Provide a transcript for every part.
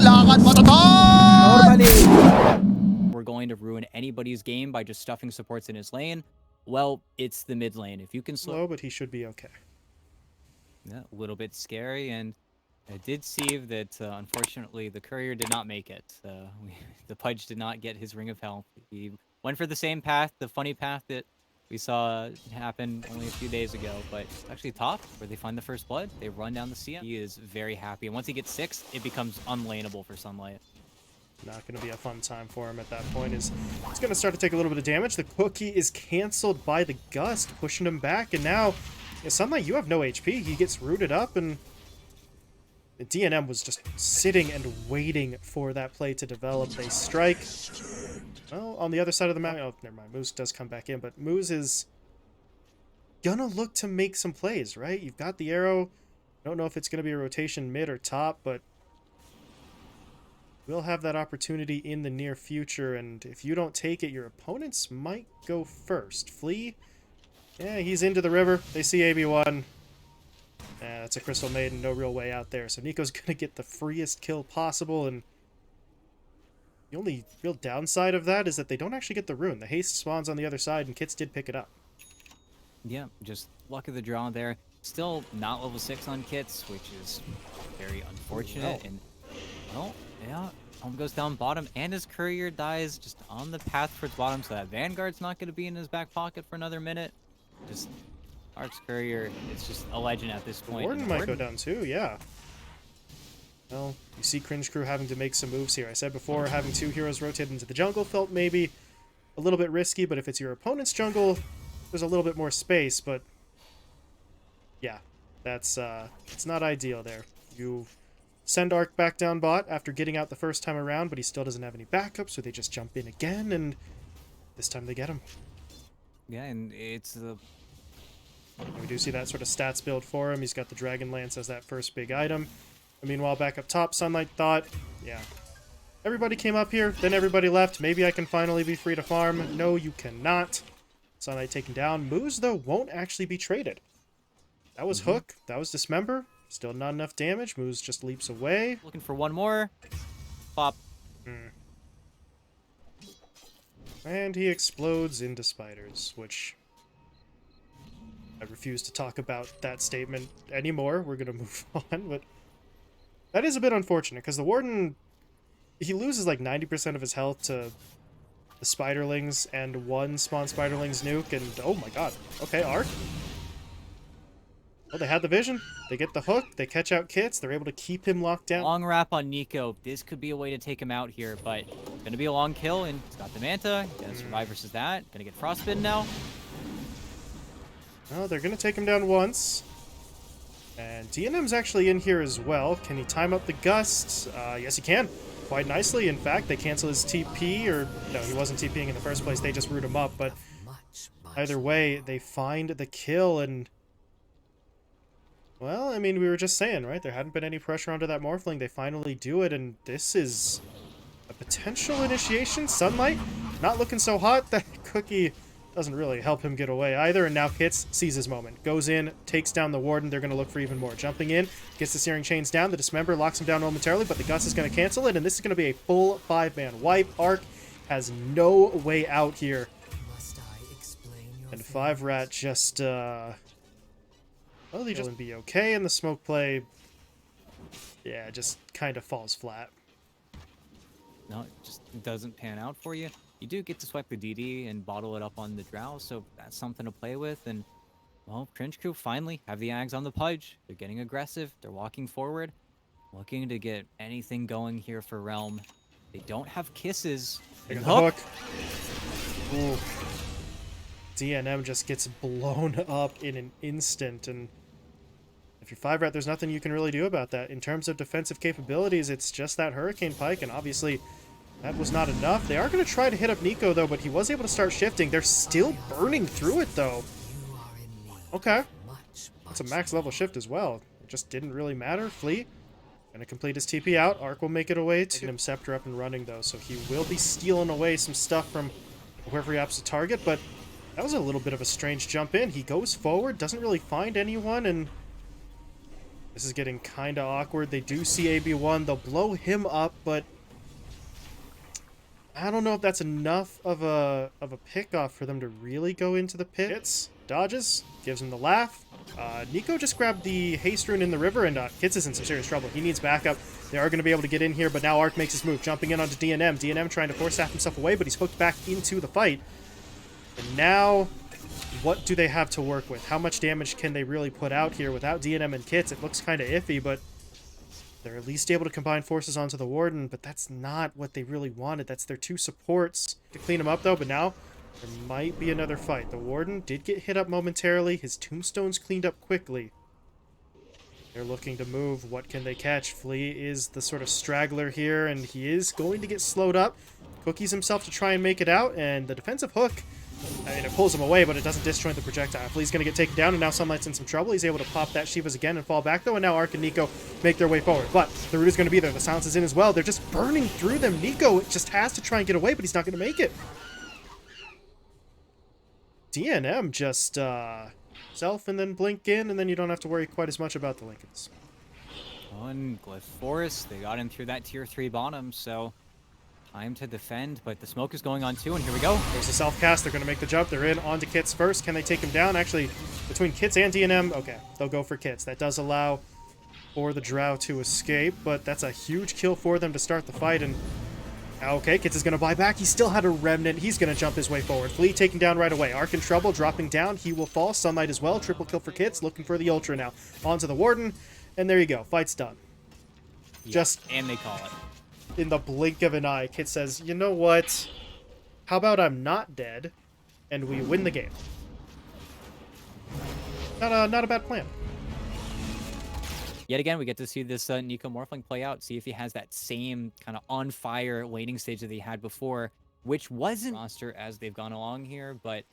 lakad matatag! Normally, we're going to ruin anybody's game by just stuffing supports in his lane. Well, it's the mid lane. If you can slow, but he should be okay. Yeah, a little bit scary, and I did see that unfortunately the courier did not make it. The Pudge did not get his Ring of Health. He went for the same path, the funny path that we saw happen only a few days ago, but it's actually top where they find the first blood. They run down the CM. He is very happy, and once he gets 6, it becomes unlaneable for Sunlight. Not going to be a fun time for him at that point. It's going to start to take a little bit of damage. The cookie is canceled by the Gust, pushing him back, and now Sunlight, you have no HP. He gets rooted up, and the DNM was just sitting and waiting for that play to develop. They strike. Well, on the other side of the map. Oh, never mind. Moose does come back in, but Moose is gonna look to make some plays, right? You've got the arrow. Don't know if it's gonna be a rotation mid or top, but we'll have that opportunity in the near future, and if you don't take it, your opponents might go first. Flea. Yeah, he's into the river. They see AB1. That's a Crystal Maiden, no real way out there. So Nico's going to get the freest kill possible, and the only real downside of that is that they don't actually get the rune. The haste spawns on the other side, and Kits did pick it up. Yeah, just luck of the draw there. Still not level 6 on Kits, which is very unfortunate. Oh, and, well, yeah, home goes down bottom, and his courier dies just on the path towards bottom, so that Vanguard's not going to be in his back pocket for another minute. Just Ark's courier, it's just a legend at this point. Warden might go down too, yeah. Well, you see Cringe Crew having to make some moves here. I said before, having 2 heroes rotate into the jungle felt maybe a little bit risky, but if it's your opponent's jungle, there's a little bit more space, but yeah, that's it's not ideal there. You send Ark back down bot after getting out the first time around, but he still doesn't have any backup, so they just jump in again, and this time they get him. Yeah, and it's the... We do see that sort of stats build for him. He's got the Dragon Lance as that first big item. And meanwhile, back up top, Sunlight thought, yeah, everybody came up here, then everybody left. Maybe I can finally be free to farm. No, you cannot. Sunlight taken down. Moose, though, won't actually be traded. That was Hook. That was Dismember. Still not enough damage. Moose just leaps away. Looking for one more. Pop. And he explodes into spiders, which I refuse to talk about that statement anymore. We're going to move on, but that is a bit unfortunate because the Warden, he loses like 90% of his health to the Spiderlings and 1 spawn Spiderlings nuke, and oh my god. Okay, Ark. Well, they had the vision. They get the hook. They catch out Kits. They're able to keep him locked down. Long wrap on Nico. This could be a way to take him out here, but it's going to be a long kill, and he's got the Manta. Going to survive versus that. Going to get frostbitten now. Oh, they're going to take him down once. And DNM's actually in here as well. Can he time up the Gust? Yes, he can. Quite nicely. In fact, they cancel his TP, or no, he wasn't TPing in the first place. They just root him up, but either way, they find the kill, and well, I mean, we were just saying, right? There hadn't been any pressure onto that Morphling. They finally do it, and this is a potential initiation. Sunlight, not looking so hot. That cookie doesn't really help him get away either, and now Kits sees his moment. Goes in, takes down the Warden. They're going to look for even more. Jumping in, gets the Searing Chains down. The Dismember locks him down momentarily, but the Gust is going to cancel it, and this is going to be a full 5-man wipe. Ark has no way out here. And 5RAT just, well, he just be okay, and the smoke play, yeah, just kind of falls flat. No, it just doesn't pan out for you. You do get to swipe the DD and bottle it up on the Drow, so that's something to play with. And, well, Cringe Crew finally have the Ags on the Pudge. They're getting aggressive. They're walking forward, looking to get anything going here for Realm. They don't have kisses. They got the hook. Ooh. DNM just gets blown up in an instant, and if you're 5RAT, there's nothing you can really do about that. In terms of defensive capabilities, it's just that Hurricane Pike, and obviously that was not enough. They are going to try to hit up Nico, though, but he was able to start shifting. They're still burning through it, though. Okay. That's a max level shift as well. It just didn't really matter. Flea going to complete his TP out. Ark will make it away to get him Scepter up and running, though, so he will be stealing away some stuff from whoever he opts to target, but that was a little bit of a strange jump in. He goes forward, doesn't really find anyone, and This is getting kind of awkward. They do see AB1. They'll blow him up, but I don't know if that's enough of a pick-off for them to really go into the pit. Hits, dodges, gives him the laugh. Nico just grabbed the haste rune in the river, and Kits is in some serious trouble. He needs backup. They are going to be able to get in here, but now Arc makes his move, jumping in onto DNM. DNM trying to force staff himself away, but he's hooked back into the fight. And now, what do they have to work with? How much damage can they really put out here without DNM and Kits? It looks kind of iffy, but they're at least able to combine forces onto the Warden, but that's not what they really wanted. That's their two supports to clean him up, though, but now there might be another fight. The Warden did get hit up momentarily. His tombstone's cleaned up quickly. They're looking to move. What can they catch? Flea is the sort of straggler here, and he is going to get slowed up. Cookies himself to try and make it out, and the defensive hook, I mean, it pulls him away, but it doesn't disjoint the projectile. Flea's going to get taken down, and now Sunlight's in some trouble. He's able to pop that Shivas again and fall back, though, and now Arc and Nico make their way forward. But the root is going to be there. The silence is in as well. They're just burning through them. Nico just has to try and get away, but he's not going to make it. DNM just self and then blink in, and then you don't have to worry quite as much about the Lincolns. On Glyph Forest, they got in through that tier 3 bottom, so time to defend, but the smoke is going on too, and here we go. There's a self-cast. They're going to make the jump. They're in onto Kits first. Can they take him down? Actually, between Kits and DNM, okay, they'll go for Kits. That does allow for the Drow to escape, but that's a huge kill for them to start the fight, and okay, Kits is going to buy back. He still had a remnant. He's going to jump his way forward. Flea taken down right away. Arc in trouble, dropping down. He will fall. Sunlight as well. Triple kill for Kits, looking for the Ultra now. Onto the Warden, and there you go. Fight's done. Yeah, and they call it. In the blink of an eye, Kit says, you know what? How about I'm not dead, and we win the game? Not a bad plan. Yet again, we get to see this Nico Morphling play out, see if he has that same kind of on-fire waiting stage that he had before, which wasn't monster as they've gone along here, but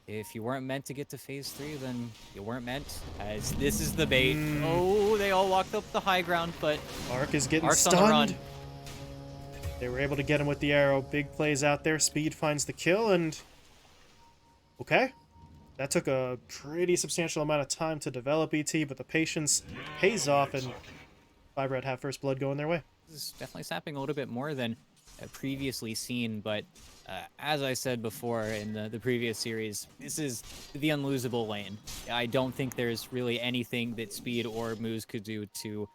if you weren't meant to get to phase 3, then you weren't meant, as this is the bait. Oh, they all walked up the high ground, but Arc is getting Arc's stunned. on the run. They were able to get him with the arrow. Big plays out there. Speed finds the kill, and okay. That took a pretty substantial amount of time to develop, ET, but the patience pays off, and 5RAT have first blood going their way. This is definitely sapping a little bit more than previously seen, but as I said before in the previous series, this is the unlosable lane. I don't think there's really anything that Speed or Moose could do to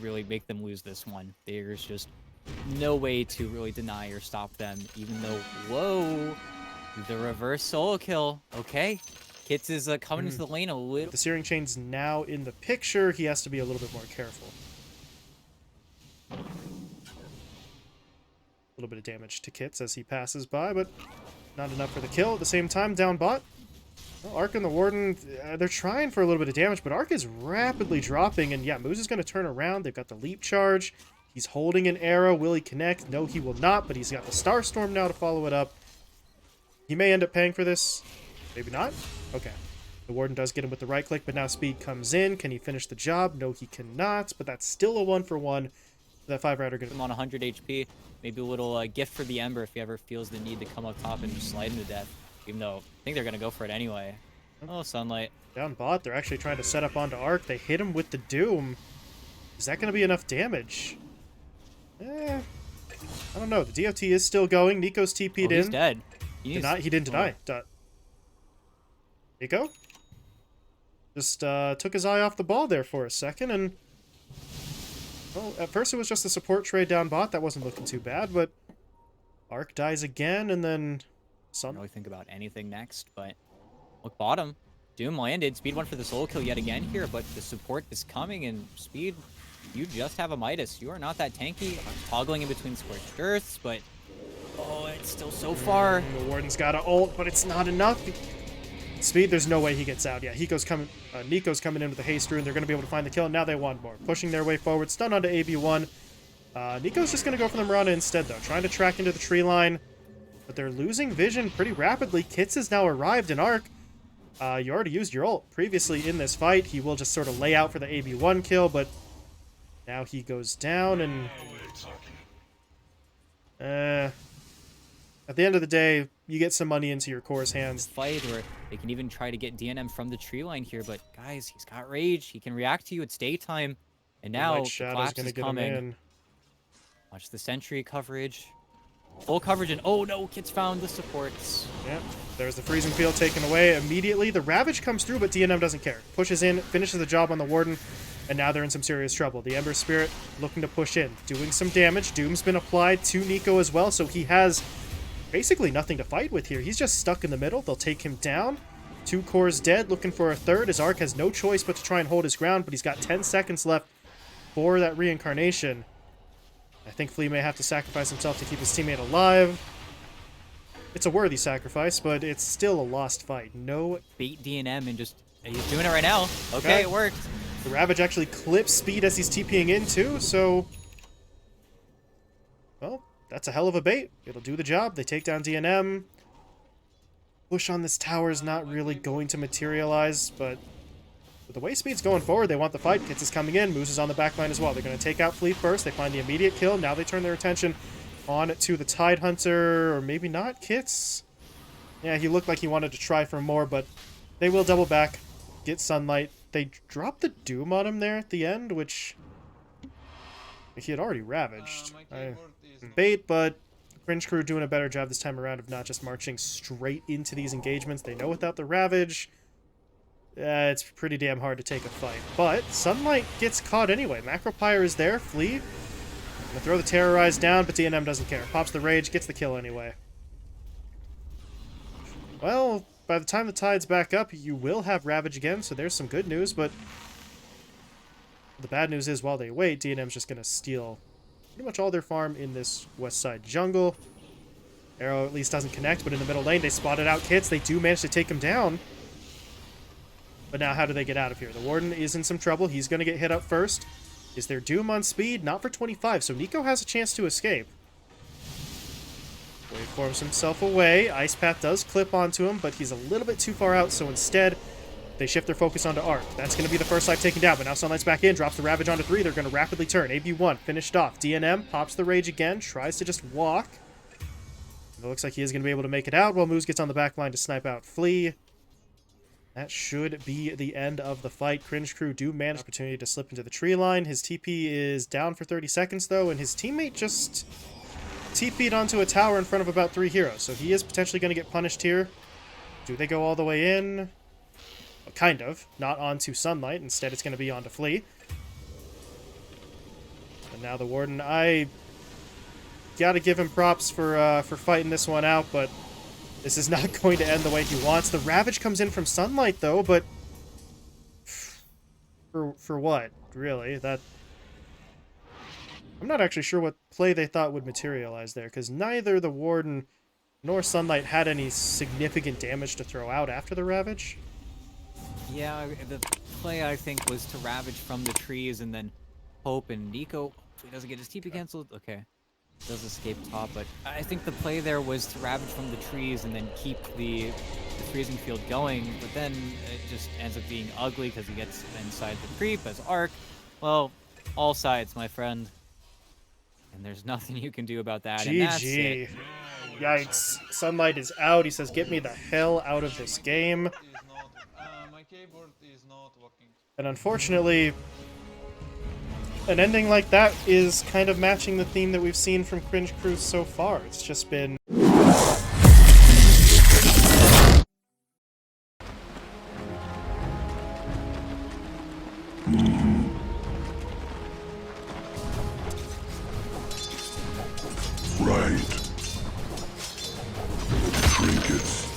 really make them lose this one. There's just no way to really deny or stop them, even though, whoa, the reverse solo kill. Okay, Kits is coming into the lane a little. The Searing Chain's now in the picture. He has to be a little bit more careful. A little bit of damage to Kits as he passes by, but not enough for the kill. At the same time, down bot. Well, Arc and the Warden, they're trying for a little bit of damage, but Arc is rapidly dropping, and yeah, Moose is going to turn around. They've got the leap charge. He's holding an arrow. Will he connect? No, he will not, but he's got the Starstorm now to follow it up. He may end up paying for this. Maybe not. Okay. The Warden does get him with the right click, but now Speed comes in. Can he finish the job? No, he cannot, but that's still a 1-for-1. That 5RAT are going to... I'm on 100 HP. Maybe a little gift for the Ember if he ever feels the need to come up top and just slide him to death. Even though I think they're going to go for it anyway. Oh, Sunlight. Down bot, they're actually trying to set up onto Arc. They hit him with the Doom. Is that going to be enough damage? I don't know. The DOT is still going. Nico's TP'd in. He's dead. He didn't deny. Nico? Just took his eye off the ball there for a second, and well, at first it was just a support trade down bot. That wasn't looking too bad, but Arc dies again, and then I don't really think about anything next, but look, bottom. Doom landed. Speed went for the solo kill yet again here, but the support is coming, and Speed, you just have a Midas. You are not that tanky. I'm toggling in between scorched earths, but oh, it's still so far. The Warden's got to ult, but it's not enough. Speed, there's no way he gets out. Yeah, Nico's coming in with the haste rune. They're going to be able to find the kill, and now they want more. Pushing their way forward. Stun onto AB1. Nico's just going to go for the Mirana instead, though. Trying to track into the tree line, but they're losing vision pretty rapidly. Kits has now arrived in Arc. You already used your ult previously in this fight. He will just sort of lay out for the AB1 kill, but now he goes down, and At the end of the day, you get some money into your core's this hands. fight, or they can even try to get DNM from the tree line here. But guys, he's got rage. He can react to you. It's daytime, and The now Light the Shadow's collapse gonna is get him coming. in. Watch the sentry coverage. Full coverage, and oh no, Kit's found the supports. Yep, there's the freezing field taken away immediately. The Ravage comes through, but DNM doesn't care. Pushes in, finishes the job on the Warden, and now they're in some serious trouble. The Ember Spirit looking to push in, doing some damage. Doom's been applied to Nico as well, so he has basically nothing to fight with here. He's just stuck in the middle. They'll take him down. 2 cores dead, looking for a third. His Arc has no choice but to try and hold his ground, but he's got 10 seconds left for that reincarnation. I think Flea may have to sacrifice himself to keep his teammate alive. It's a worthy sacrifice, but it's still a lost fight. No, Bait DNM and just he's doing it right now. Okay, it worked. the Ravage actually clips speed as he's TPing in too, so well, that's a hell of a bait. It'll do the job. They take down DNM. Push on this tower is not really going to materialize, but with the way Speed's going forward, they want the fight. Kits is coming in. Moose is on the backline as well. They're going to take out Fleet first. They find the immediate kill. Now they turn their attention on to the Tide Hunter, or maybe not Kits. Yeah, he looked like he wanted to try for more, but they will double back, get Sunlight. They drop the Doom on him there at the end, which he had already ravaged. Bait, but Cringe crew doing a better job this time around of not just marching straight into these engagements. They know without the Ravage, it's pretty damn hard to take a fight. But Sunlight gets caught anyway. Macropyre is there. Flea. Gonna throw the Terrorize down, but DNM doesn't care. Pops the Rage, gets the kill anyway. Well, by the time the tide's back up, you will have Ravage again, so there's some good news, but the bad news is while they wait, DNM's just gonna steal pretty much all their farm in this west side jungle. Arrow at least doesn't connect, but in the middle lane, they spotted out Kits. They do manage to take him down. But now how do they get out of here? The Warden is in some trouble. He's going to get hit up first. Is there Doom on speed? Not for 25, so Nico has a chance to escape. Waveforms himself away. Ice Path does clip onto him, but he's a little bit too far out, so instead they shift their focus onto Arc. That's going to be the first life taken down, but now Sunlight's back in, drops the Ravage onto 3. They're going to rapidly turn. AB1 finished off. DNM pops the Rage again, tries to just walk. It looks like he is going to be able to make it out while Moose gets on the back line to snipe out Flea. That should be the end of the fight. Cringe crew do manage opportunity to slip into the tree line. His TP is down for 30 seconds, though, and his teammate just TP'd onto a tower in front of about 3 heroes, so he is potentially going to get punished here. Do they go all the way in? Well, kind of. Not onto Sunlight. Instead, it's going to be onto Flea. And now the Warden, I gotta give him props for fighting this one out, but this is not going to end the way he wants. The Ravage comes in from Sunlight, though, but for what, really? That I'm not actually sure what play they thought would materialize there, because neither the Warden nor Sunlight had any significant damage to throw out after the Ravage. Yeah, the play, I think, was to Ravage from the trees and then hope, and Nico, if he doesn't get his TP canceled, okay. Does escape top, but I think the play there was to Ravage from the trees and then keep the freezing field going, but then it just ends up being ugly because he gets inside the creep as Arc. Well, all sides, my friend. And there's nothing you can do about that, and that's it. GG. Yikes. Sunlight is out. He says, get me the hell out of this game. My keyboard is not working. And unfortunately, an ending like that is kind of matching the theme that we've seen from Cringe Crew so far. It's just been Right. Trinkets